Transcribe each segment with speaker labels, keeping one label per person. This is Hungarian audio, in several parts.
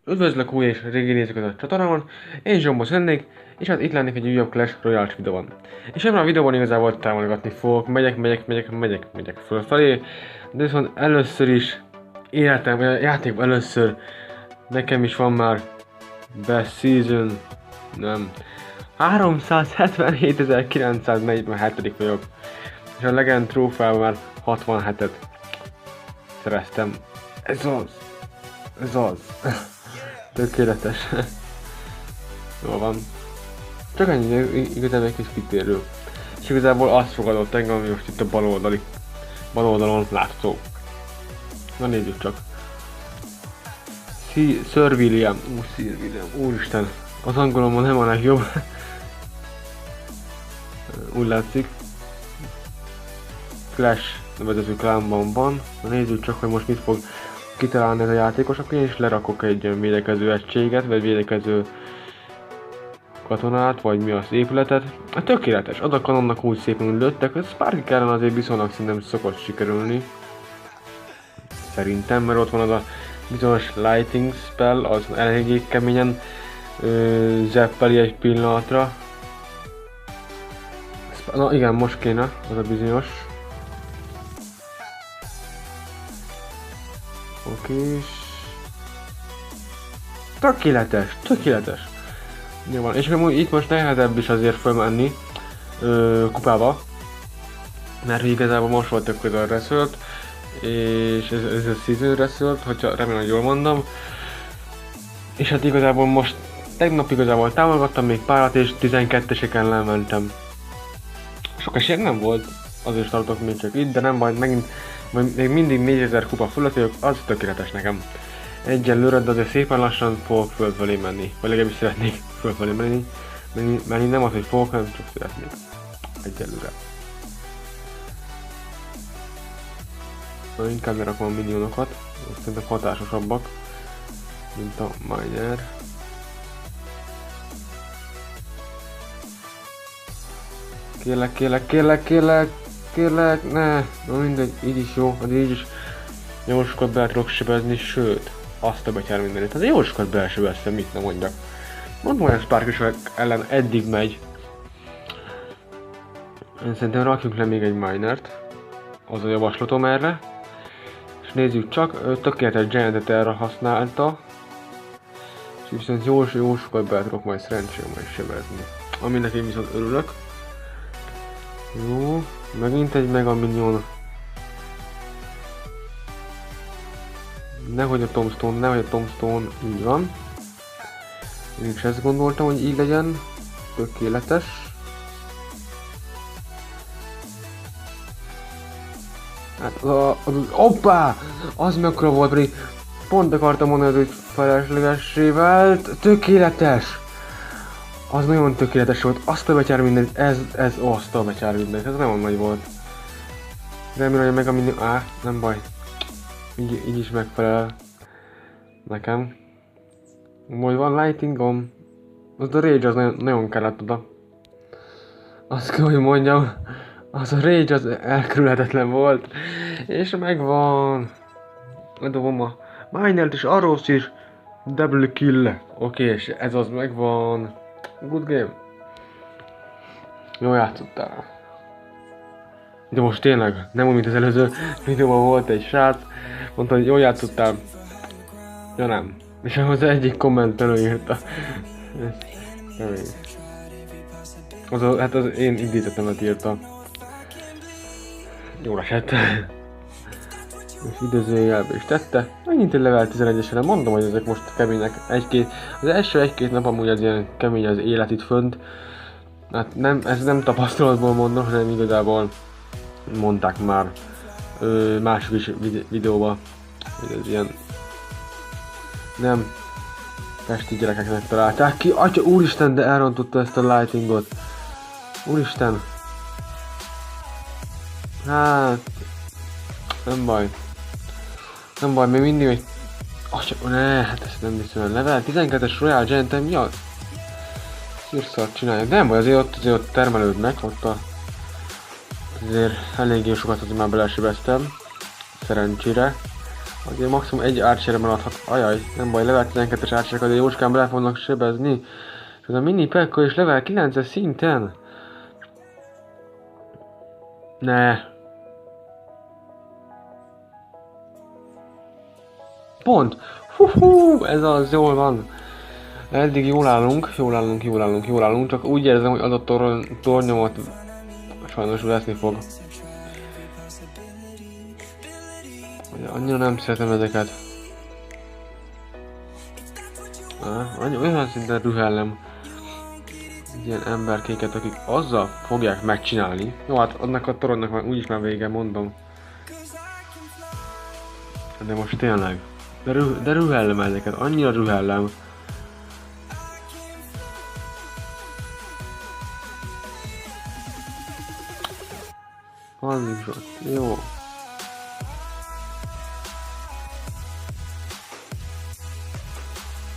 Speaker 1: Üdvözlök új és régi nézőket a csatornámon, én Zsombos lennék, és hát itt lennék egy újabb Clash Royale videóban. És ebben a videóban igazából támogatni fogok, megyek fölfelé, de viszont először is, életem, a játékban először, nekem is van már Best Season, nem, 377.947 vagyok, és a Legend trófeával már 67-et szereztem. Ez az. Tökéletes. Jól van. Csak ennyi, igazából egy kis kitérő. És igazából azt fogadott engem, ami most itt a bal oldalon látszó. Na nézzük csak. Sir William. Sir William. Úristen. Az angolomban nem a legjobb. Úgy látszik. Clash nevezetű klánban van. Na nézzük csak, hogy most mit fog kitalálni ez a játékos, akkor én is lerakok egy védekező egységet, vagy védekező katonát, vagy mi az épületet. Hát tökéletes, az a kanonnak úgy szépen lőttek, ez Sparky kellene azért viszonylag szerintem szokott sikerülni. Szerintem, mert ott van az a bizonyos lighting spell, az eléggé keményen zeppeli egy pillanatra. Na igen, most kéne, az a bizonyos. Oké. Tökéletes. Jó van, és amúgy itt most nehezebb is azért fölmenni kupába. Mert igazából most voltak közel a Resort, és ez a Season Resort, hogyha remélem, hogy jól mondom. És hát igazából most, tegnap igazából támogattam még párat, és 12-eseken lementem. Sok esély nem volt, azért tartok még csak itt, de nem baj, még mindig 4000 kupa fölött vagyok, az tökéletes nekem. Egyelőre, de azért szépen lassan fogok fölfelé menni. Vagy legalábbis szeretnék fölfelé menni, nem az, hogy fogok, hanem csak szeretnék. Egyelőre. Na, inkább lerakom a minionokat, azt szerintem hatásosabbak, mint a miner. Kérlek, ne! Na mindegy, így is jó, az így is jó sokat be tudok sebezni, sőt, azt a betyár mindenit. Az jó sokat besebeztem, mit nem mondjak. Mondom, hogy a Sparkosok ellen eddig megy. Én szerintem rakjunk le még egy minert. Az a javaslatom erre. És nézzük csak, tökéletes Giantet erre használta. És viszont jó sokat be tudok majd szerencsére majd sebezni. Aminek én viszont örülök. Jó, megint egy Mega Minion. Nehogy a Tombstone, így van. Én is ezt gondoltam, hogy így legyen. Tökéletes. Hát hoppá! Az mekkora volt, pedig pont akartam mondani, hogy feleslegessé vált. Tökéletes! Az nagyon tökéletes volt, azt a betyár mindent, ez azt a betyár mindent, ez nagyon nagy volt. Remélem, hogy meg a mindig, nem baj. Így is megfelel nekem. Majd van lightingom. Az a rage az nagyon kellett oda. Azt kell, hogy mondjam, az a rage az elkerülhetetlen volt. És megvan. Ledobom a minert és arrows is. Double kill. Oké, és ez az megvan. Good game. Jól játszottál. De most tényleg, nem úgy, mint az előző videóban volt egy srác, mondta, hogy jól játszottál. Ja nem. És ahhoz egyik komment előírta. Hát az én idézetemet írta. Jól esett. És idézőjelbe is tette. Megint egy level 11-esre, mondom, hogy ezek most kemények. Az első egy-két nap amúgy az ilyen kemény az élet itt fönt. Hát ez nem tapasztalatból mondom, hanem igazából mondták már mások is videóban, hogy ez ilyen nem pesti gyerekeknek találták ki. Atya úristen, de elrontotta ezt a lightingot. Úristen. Hát nem baj, még mindig egy... hát ezt nem hiszem, level 12-es Royal Giant, mi a... szírszart csinálják, de nem baj, azért ott termelődnek, azért eléggé sokat azért már belesebeztem, szerencsére. Azért maximum egy archer maradhat. Ajaj, nem baj, level 12-es archerek azért jócskán bele fognak sebezni. És az a mini Pekka is level 9-es szinten. Ne. Pont! Hú, ez az, jól van. Eddig jól állunk, csak úgy érzem, hogy az a tornyomat sajnos veszni fog. Annyira nem szeretem ezeket. Olyan szinten rühellem ilyen emberkéket, akik azzal fogják megcsinálni. Jó, hát annak a toronynak már úgyis már vége, mondom. De most tényleg. De rühellem ezeket, annyira rühellem. Az is ott, jó.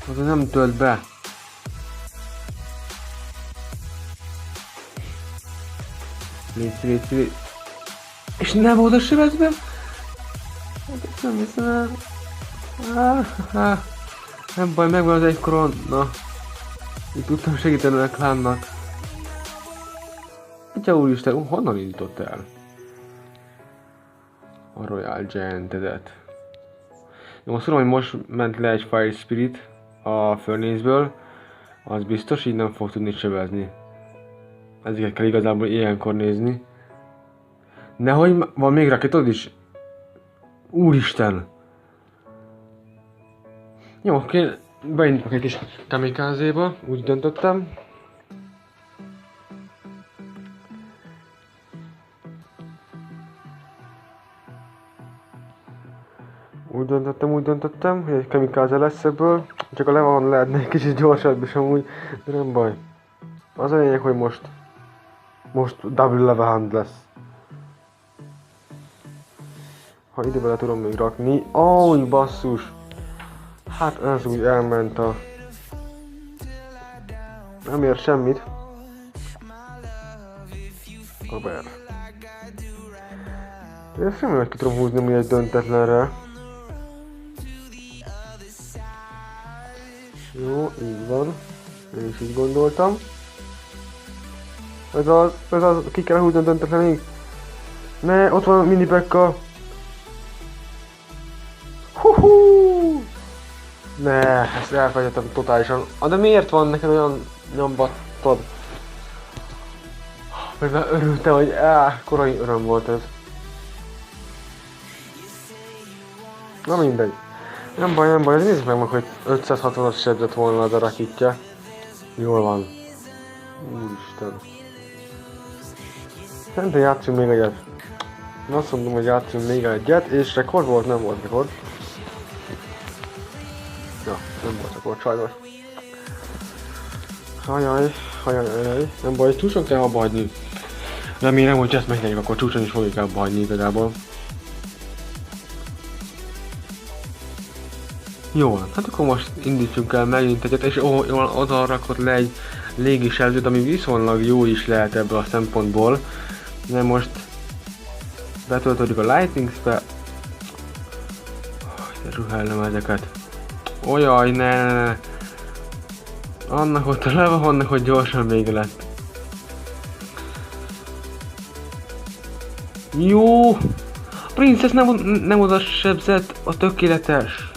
Speaker 1: Az nem tölt be. Légy. És nem volt a sebezve? Nem hiszem el. Nem baj, megvan az egy koron. Na. Itt tudtam segíteni a klánnak. Atya úristen, honnan indított el? A Royal Giant-edet. Jó, azt tudom, hogy most ment le egy Fire Spirit a Furnace-ből. Az biztos, így nem fog tudni sebezni. Ezeket kell igazából ilyenkor nézni. Nehogy van még rakétod is? Úristen! Jó, oké, beindítok egy kis kamikázéba, úgy döntöttem. Úgy döntöttem, hogy egy kamikáze lesz ebből. Csak a Levon lehetne egy kicsit gyorsabb is amúgy, de nem baj. Az a lényeg, hogy most double level hand lesz. Ha ide bele tudom még rakni. Ój, basszus! Hát ez úgy elment a... Nem ér semmit. Robert. Én semmi, hogy ki tudom húzni még egy döntetlenre. Jó, így van. Én is így gondoltam. Ez az, ki kell húzni a döntetlenig. Ne, ott van a mini Pekka. Húhú! Ne, ezt elfelejtettem totálisan. De miért van neked olyan nyombattad? Mert már örültem, hogy korai öröm volt ez. Na mindegy. Nem baj, nézzük meg, hogy 560-as sebzett volna az a rakitja. Jól van. Úristen. Szerintem játszunk még egyet. Én azt mondom, hogy játszunk még egyet, és rekord volt, nem volt rekord. Ja, nem volt rekord, sajnos. Ajaj. Nem baj, csúcson kell abba hagyni. Remélem, hogy ezt megnyerjük, akkor csúcson is fogjuk abba hagyni igazából. Jó, hát akkor most indítsunk el megint egyet, és oda rakott le egy légiselzőt, ami viszonylag jó is lehet ebből a szempontból. De most betöltődik a Lightning Spell. De ruhellem ezeket. Ojaj, ne. Annak ott a leva, annak, hogy gyorsan vége lett. Jó! Princess nem oda sebzett, a tökéletes.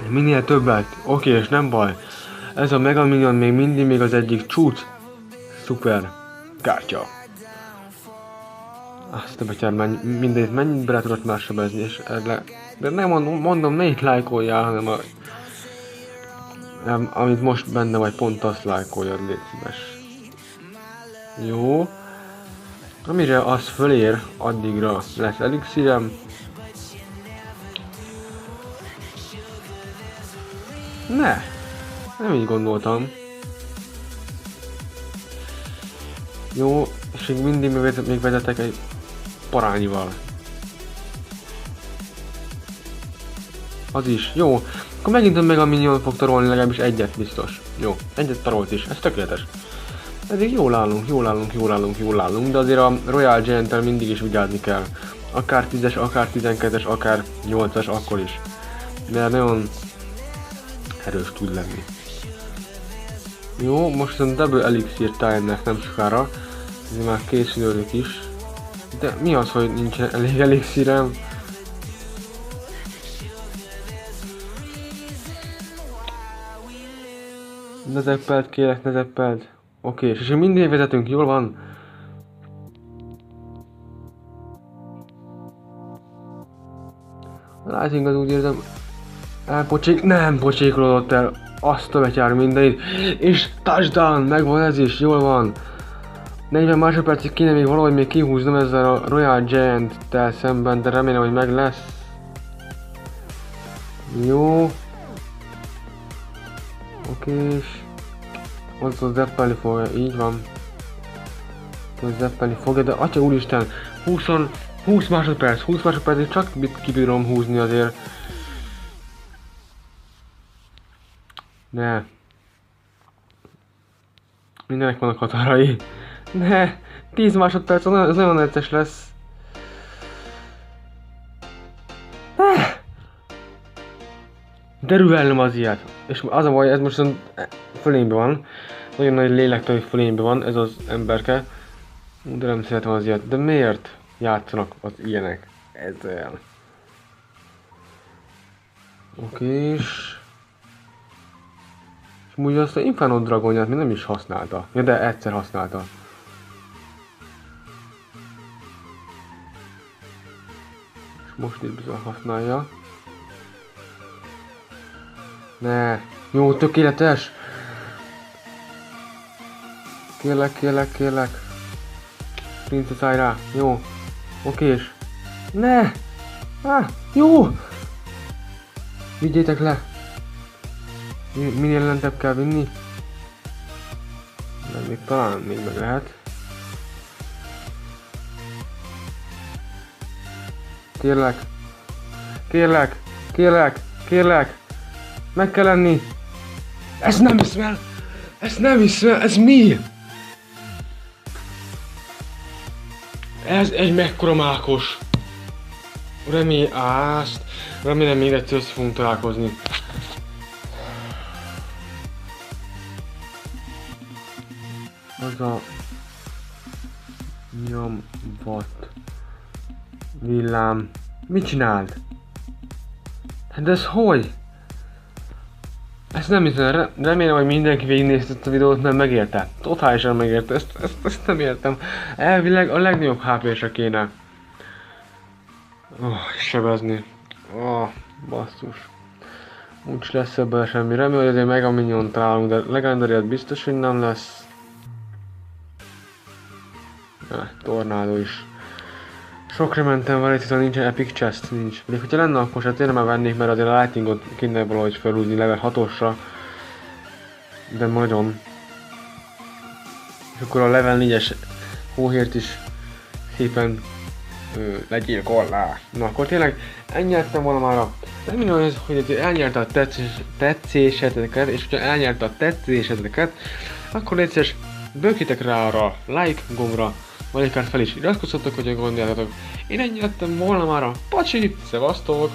Speaker 1: Minél többet. Oké, és nem baj. Ez a Mega Minion még mindig az egyik csúcs. Szuper. Kártya. Azt a betyár mindegy, mennyit bele tudott már sebezni, és de nem mondom, ne itt lájkoljál, hanem amit most benne vagy, pont azt lájkoljad, légy szíves. Jó. Amire az fölér, addigra lesz elixírem. Ne! Nem így gondoltam. Jó, és még mindig még vezetek egy parányival. Az is. Jó. Akkor megint meg a minion fog tarolni, legalábbis egyet biztos. Jó, egyet tarolt is. Ez tökéletes. Eddig jól állunk, de azért a Royal Giant-tel mindig is vigyázni kell. akár 10-es, akár 12-es, akár 8-as, akkor is. De nagyon erős tud lenni. Jó, most a Double Elixir Time-nek nem sokára. Ez már készülődik is. De mi az, hogy nincsen elég elixírem? Ne zeppelt, kérek, ne zeppelt. Oké, és mindig vezetünk, jól van? Rising az úgy érzem... Nem pocsékolódott el. Azt a betyár mindenit. És touchdown, megvan ez is, jól van. 40 másodpercig kéne még valahogy még kihúznom ezzel a Royal Giant-tel szemben, de remélem, hogy meg lesz. Jó. Okés. Az zeppelni fogja, így van. Az zeppelni fogja, de atya úristen, 20 másodpercig csak kibírom húzni azért. Ne. Mindenek vannak határai. Ne. 10 másodperc, ez nagyon necces lesz. Derülnem az ilyet. És az a baj, ez most fölénbe van. Nagyon nagy lélektől fölénbe van ez az emberke. De nem szeretem az ilyet. De miért játszanak az ilyenek ezzel? Okés. És úgy azt a Inferno Dragonját még nem is használta. Ja, de egyszer használta. És most itt bizony használja. Ne. Jó, tökéletes. Kérlek. Princess rá. Jó. Okés. Ne. Jó. Vigyétek le. Minél lentebb kell vinni. De még talán még meg lehet. Kérlek. Meg kell lenni. Ez nem hiszem el. Ez mi? Ez egy mekkora mákos. Remélem még egyszer össze fogunk találkozni. Az a nyomvat villám. Mit csinált? Hát de ez hogy? Ezt nem hiszem, remélem, hogy mindenki végignézte ezt a videót, mert megérte. Totálisan megérte, ezt nem értem. Elvileg a legnagyobb HP-se kéne. Sebezni. Basszus. Úgy lesz ebből semmi. Remélem, hogy azért Mega Minion találunk, de legendariat biztos, hogy nem lesz. Tornádó is. Sokra mentem vele, hiszen nincsen Epic Chest, nincs. Még hogyha lenne, akkor se tényleg már vennék, mert azért a Lightningot kéne valahogy felhúzni level 6-osra. De nagyon. És akkor a level 4-es hóhért is szépen legyilkolná. Na akkor tényleg elnyertem volna már remélem, hogy elnyerte a tetszéseteket, és hogyha elnyerte a tetszéseteket, akkor egyszer bőkitek rá arra like gombra, vagy akár fel is iratkozzatok, hogyha gondoljátok. Én ennyit lettem volna már a pacsi, szevasztok!